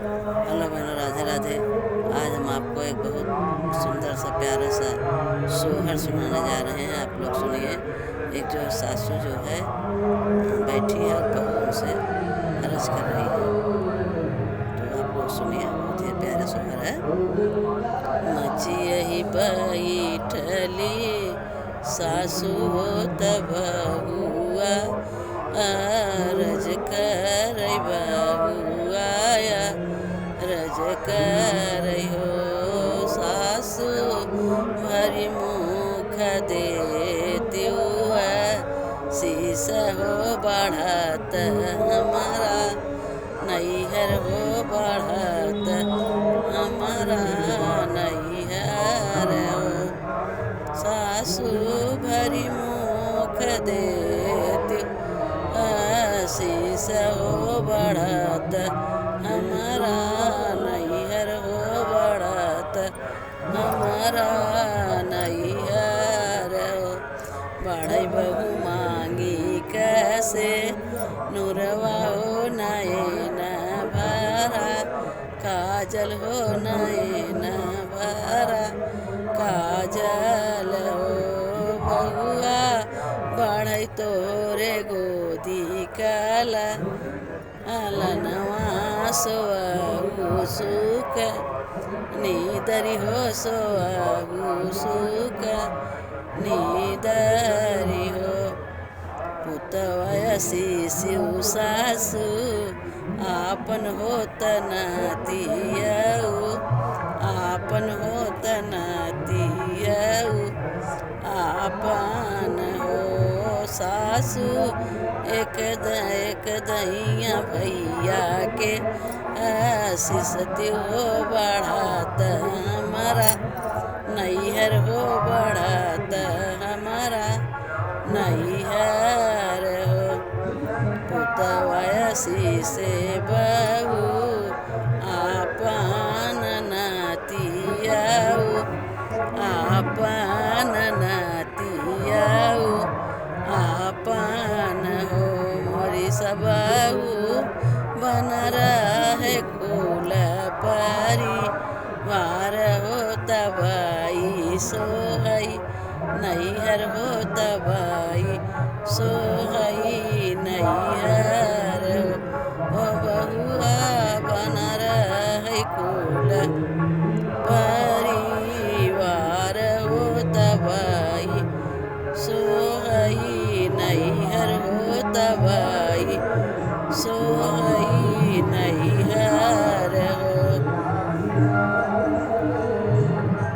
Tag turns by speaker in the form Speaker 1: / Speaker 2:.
Speaker 1: Hello बहनों, राधे राधे। आज हम आपको एक बहुत सुंदर सा प्यारा सा सोहर सुनाने जा रहे हैं। आप लोग सुनिए। एक जो सासू जो है बैठी है और बहू उनसे अरज कर रही है, तो आप लोग सुनिए। बहुत ही प्यारा सोहर है। मचियही बैठली सासू हो तब बहुआ, अरज कर बहुआ रज कर हो। सासू भरी मुख देती शीस हो बढ़त हमारा, नैहर हो बढ़त हमारा नैहर हो। सासू भरी मुख देती शीस हो बढ़त हमारा नैहर हो बढ़त हमारा नैहर हो। बढ़ई बहू मांगी कैसे नुरवा हो नयन भरा, काजल हो नयन भरा काजल हो। बहुआ बढ़ई तोरे गोदी कला, अलनवा सोआगु सुख नीदरी हो। सोआगु सुख नीदरी हो। पुतवय शिशु सासु आपन होत नातियऊ, आपन होत नातियऊ आपन हो। सासू एक दैया भैया के शिशति हो बढ़त हमारा नैहर हो बढ़त हमारा नैहर हो। पुतवय शीसे बहू आपन नातियऊ, आपन नातियऊ आपन हो। मोरी सबऊ बन रहे कुल परिवार हो तबाई सोहई नैहर हो तबाई सोहई नैहर।